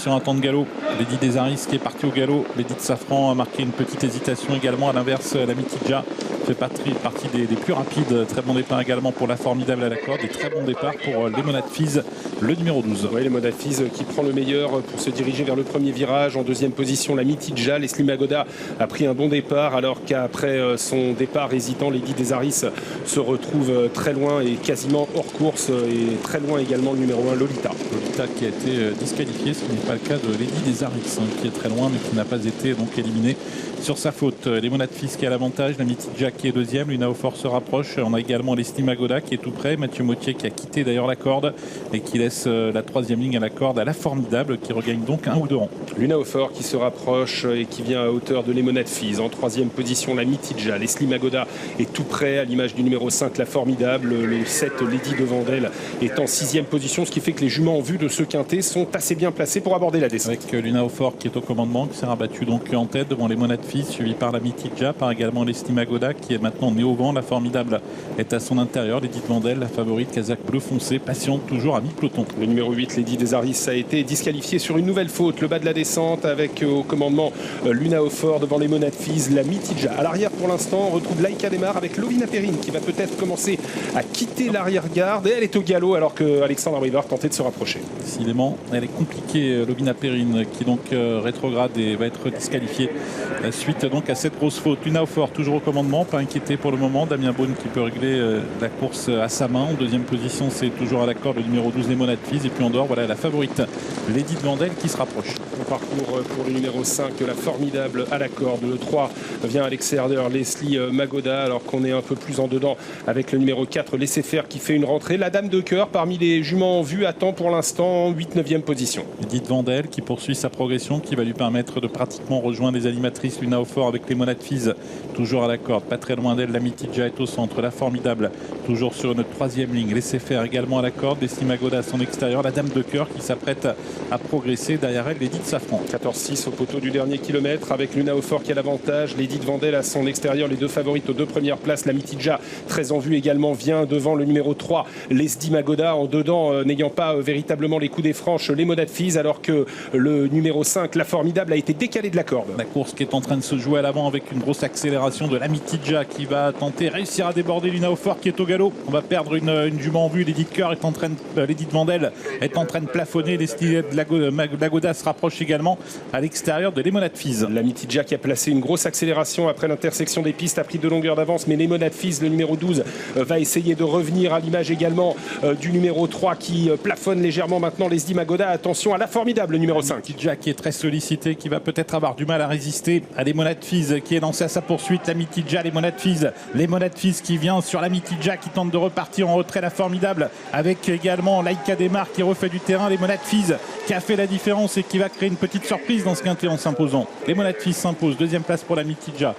Sur un temps de galop, Lady Desaris qui est parti au galop. Lady de Safran a marqué une petite hésitation également. À l'inverse, la Mitidja fait partie des plus rapides. Très bon départ également pour la Formidable à la corde. Et très bon départ pour Lemonade Fizz, le numéro 12. Oui, Lemonade Fizz qui prend le meilleur pour se diriger vers le premier virage. En deuxième position, la Mitidja. Leslie Magoda a pris un bon départ alors qu'après son départ hésitant, Lady Desaris se retrouve très loin et quasiment hors course. Et très loin également le numéro 1, Lolita. Lolita qui a été disqualifié, ce qui n'est pas le cas de Lady Desaris qui est très loin mais qui n'a pas été donc éliminé sur sa faute. Lemonade Fizz qui a l'avantage, la Mitidja qui est deuxième, Luna Aufort se rapproche. On a également Leslie Magoda qui est tout près, Mathieu Mottier qui a quitté d'ailleurs la corde et qui laisse la troisième ligne à la corde à la Formidable qui regagne donc un ou deux rangs. Luna Aufort qui se rapproche et qui vient à hauteur de Lemonade Fizz. En troisième position, la Mitidja. Leslie Magoda est tout près à l'image du numéro 5, la Formidable. Le 7, Lady de Vandel est en sixième position, ce qui fait que les juments en vue de ce quintet sont assez bien placés pour aborder la descente. Avec Luna Aufort qui est au commandement, qui s'est rabattu donc en tête devant Lemonade Fizz, suivi par la Mitidja, par également Leslie Magoda qui est maintenant né au vent. La Formidable est à son intérieur. Lady de Vandel, la favorite, Kazakh bleu foncé, patiente toujours à mi-peloton. Le numéro 8, Lady Desaris, a été disqualifié sur une nouvelle faute. Le bas de la descente avec au commandement Luna Aufort devant Lemonade Fizz, la Mitidja. À l'arrière pour l'instant, on retrouve Laïka Demar avec Lovina Perrine qui va peut-être commencer à quitter l'arrière-garde. Et elle est au galop alors que Alexandre Rivard tentait de se rapprocher. Décidément, elle est compliquée, Lovina Perrine qui donc rétrograde et va être disqualifiée suite donc à cette grosse faute. Luna Aufort toujours au commandement, pas inquiété pour le moment. Damien Beaune qui peut régler la course à sa main. En deuxième position, c'est toujours à la corde le numéro 12, Lemonade Fizz. Et puis en dehors, voilà la favorite, Lady de Vandel qui se rapproche. On parcourt pour le numéro 5, la Formidable à la corde. Le 3 vient à l'extérieur, Leslie Magoda, alors qu'on est un peu plus en dedans avec le numéro 4, Laissez faire qui fait une rentrée. La Dame de Cœur parmi les juments en vue attend pour l'instant 8-9e position. Lady de Vandel qui poursuit sa progression, qui va lui permettre de pratiquement rejoindre les animatrices. Luna Aufort avec Lemonade Fizz toujours à la corde, pas très loin d'elle. La Mitidja est au centre, la Formidable toujours sur une troisième ligne. Laissez faire également à la corde, Leslie Magoda à son extérieur, la Dame de Cœur qui s'apprête à progresser derrière elle, Lady de Safran. 14-6 au poteau du dernier kilomètre avec Luna Aufort qui a l'avantage, Lady de Vandel à son extérieur, les deux favorites aux deux premières places. La Mitidja très en vue également vient devant le numéro 3, Leslie Magoda, en dedans n'ayant pas véritablement les coups des franches, Lemonade Fizz, alors que le numéro 5, la Formidable, a été décalé de la corde. La course qui est en train de se jouer à l'avant avec une grosse accélération de la Mitidja qui va tenter réussir à déborder Luna Aufort qui est au galop. On va perdre une jument en vue. Lady de Cœur est en train de, Lady de Vandel est en train de plafonner. Leslie Magoda se rapproche également à l'extérieur de Lemonade Fizz. La Mitidja qui a placé une grosse accélération après l'intersection des pistes, a pris 2 longueurs d'avance, mais Lemonade Fizz, le numéro 12, va essayer de revenir à l'image également du numéro 3 qui plafonne légèrement maintenant. Leslie Magoda, attention à la Formidable, le numéro 5. Mitidja qui est très sollicité, qui va peut-être avoir du mal à résister à Lemonade Fizz qui est lancé à sa poursuite. La Mitidja, Lemonade Fizz qui vient sur la Mitidja qui tente de repartir en retrait. La Formidable avec également Laïka Demar qui refait du terrain. Lemonade Fizz qui a fait la différence et qui va créer une petite surprise dans ce quintet en s'imposant. Lemonade Fizz s'impose, deuxième place pour la Mitidja.